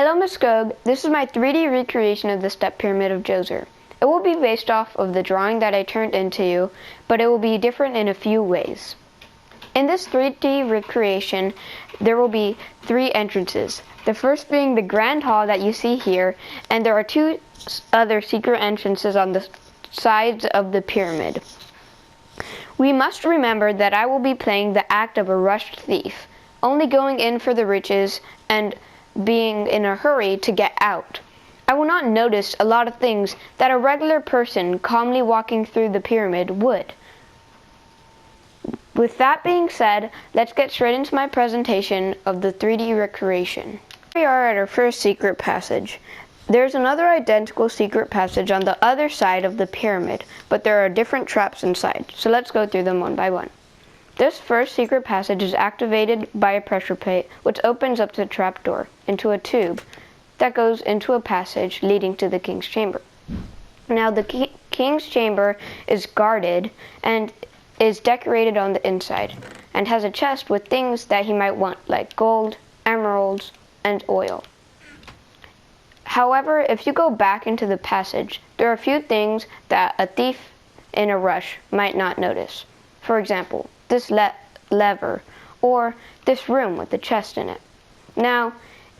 Hello Muskogee, this is my 3D recreation of the step pyramid of Djoser. It will be based off of the drawing that I turned into you, but it will be different in a few ways. In this 3D recreation, there will be 3 entrances. The first being the grand hall that you see here, and there are 2 other secret entrances on the sides of the pyramid. We must remember that I will be playing the act of a rushed thief, only going in for the riches and being in a hurry to get out. I will not notice a lot of things that a regular person calmly walking through the pyramid would. With that being said, let's get straight into my presentation of the 3D recreation. Here we are at our first secret passage. There's another identical secret passage on the other side of the pyramid, but there are different traps inside, so let's go through them one by one. This first secret passage is activated by a pressure plate, which opens up the trapdoor into a tube that goes into a passage leading to the king's chamber. Now the king's chamber is guarded and is decorated on the inside and has a chest with things that he might want, like gold, emeralds, and oil. However, if you go back into the passage, there are a few things that a thief in a rush might not notice. For example, this lever, or this room with the chest in it. Now,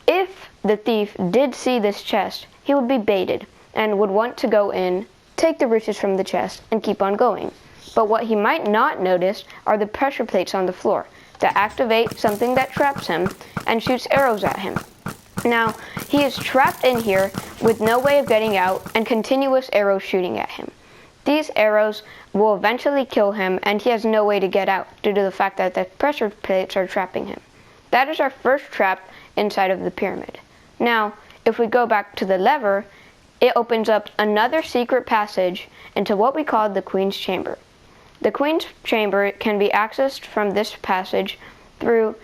if the thief did see this chest, he would be baited and would want to go in, take the riches from the chest, and keep on going. But what he might not notice are the pressure plates on the floor that activate something that traps him and shoots arrows at him. Now, he is trapped in here with no way of getting out and continuous arrows shooting at him. These arrows will eventually kill him, and he has no way to get out due to the fact that the pressure plates are trapping him. That is our first trap inside of the pyramid. Now, if we go back to the lever, it opens up another secret passage into what we call the Queen's Chamber. The Queen's Chamber can be accessed from this passage through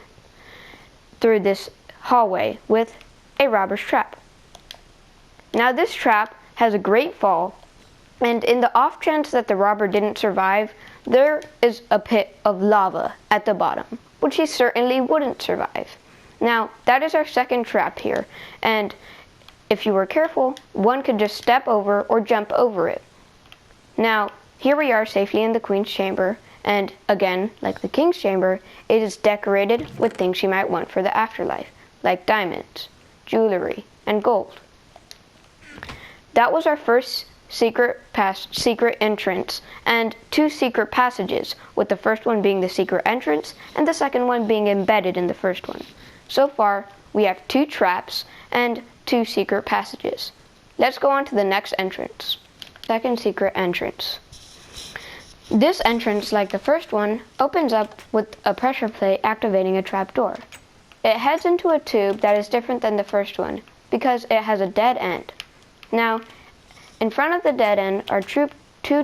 this hallway with a robber's trap. Now this trap has a great fall, and in the off chance that the robber didn't survive, there is a pit of lava at the bottom, which he certainly wouldn't survive. Now, that is our second trap here, and if you were careful, one could just step over or jump over it. Now, here we are safely in the Queen's Chamber, and again, like the King's Chamber, it is decorated with things you might want for the afterlife, like diamonds, jewelry, and gold. That was our first secret entrance and 2 secret passages, with the first one being the secret entrance and the second one being embedded in the first one. So far, we have 2 traps and 2 secret passages. Let's go on to the next entrance. Second secret entrance. This entrance, like the first one, opens up with a pressure plate activating a trapdoor. It heads into a tube that is different than the first one because it has a dead end. Now, in front of the dead end are 2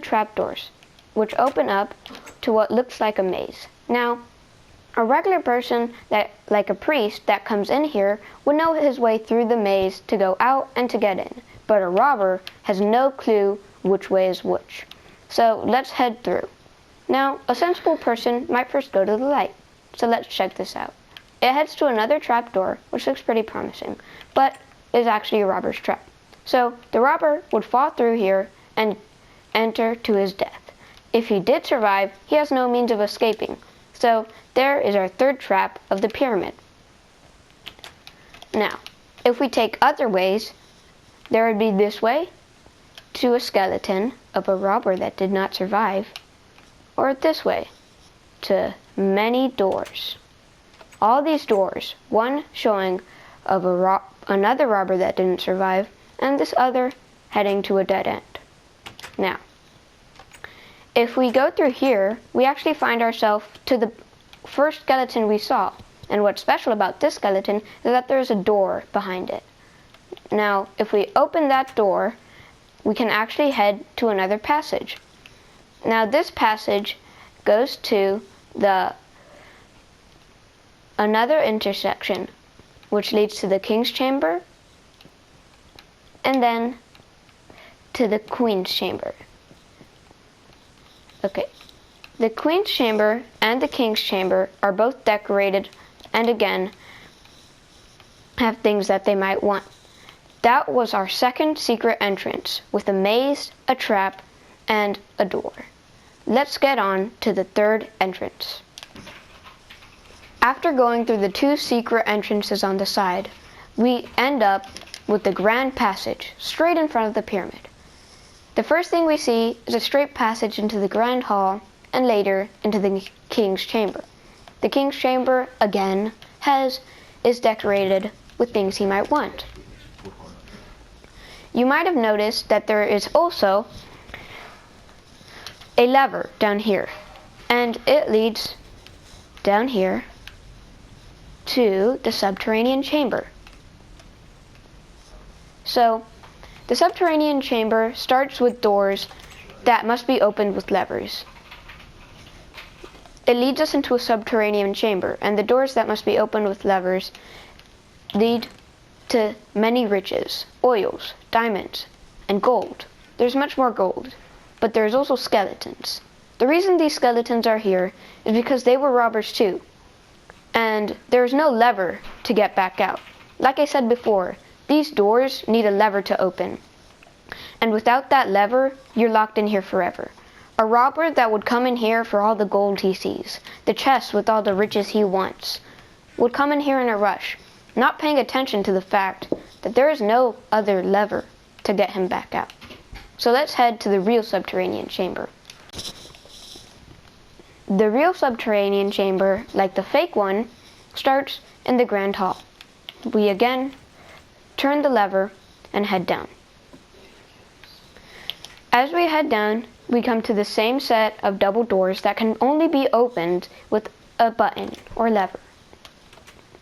trapdoors, which open up to what looks like a maze. Now, a regular person, like a priest that comes in here, would know his way through the maze to go out and to get in, but a robber has no clue which way is which. So let's head through. Now, a sensible person might first go to the light, so let's check this out. It heads to another trapdoor, which looks pretty promising, but is actually a robber's trap. So the robber would fall through here and enter to his death. If he did survive, he has no means of escaping. So there is our third trap of the pyramid. Now, if we take other ways, there would be this way to a skeleton of a robber that did not survive, or this way to many doors. All these doors, one showing of another robber that didn't survive, and this other heading to a dead end. Now, if we go through here, we actually find ourselves to the first skeleton we saw. And what's special about this skeleton is that there's a door behind it. Now, if we open that door, we can actually head to another passage. Now, this passage goes to another intersection, which leads to the King's Chamber, and then to the Queen's Chamber. Okay, the Queen's Chamber and the King's Chamber are both decorated and again have things that they might want. That was our second secret entrance, with a maze, a trap, and a door. Let's get on to the third entrance. After going through the two secret entrances on the side, we end up with the grand passage, straight in front of the pyramid. The first thing we see is a straight passage into the grand hall, and later into the king's chamber. The king's chamber, again, is decorated with things he might want. You might have noticed that there is also a lever down here, and it leads down here to the subterranean chamber. So, the subterranean chamber starts with doors that must be opened with levers. It leads us into a subterranean chamber, and the doors that must be opened with levers lead to many riches, oils, diamonds, and gold. There's much more gold, but there's also skeletons. The reason these skeletons are here is because they were robbers too, and there's no lever to get back out. Like I said before, these doors need a lever to open, and without that lever, you're locked in here forever. A robber that would come in here for all the gold he sees, the chest with all the riches he wants, would come in here in a rush, not paying attention to the fact that there is no other lever to get him back out. So let's head to the real subterranean chamber. The real subterranean chamber, like the fake one, starts in the grand hall. We again turn the lever and head down. As we head down, we come to the same set of double doors that can only be opened with a button or lever.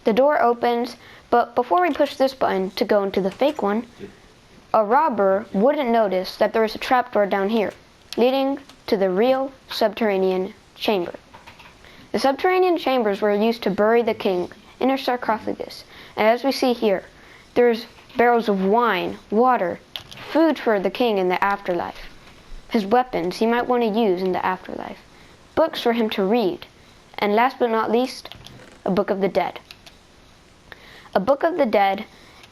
The door opens, but before we push this button to go into the fake one, a robber wouldn't notice that there is a trapdoor down here, leading to the real subterranean chamber. The subterranean chambers were used to bury the king in a sarcophagus, and as we see here, there's barrels of wine, water, food for the king in the afterlife, his weapons he might want to use in the afterlife, books for him to read, and last but not least, a Book of the Dead. A Book of the Dead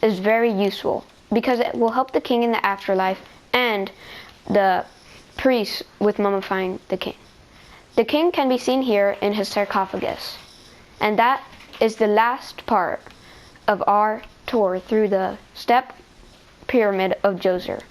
is very useful because it will help the king in the afterlife and the priests with mummifying the king. The king can be seen here in his sarcophagus, and that is the last part of our tour through the step pyramid of Djoser.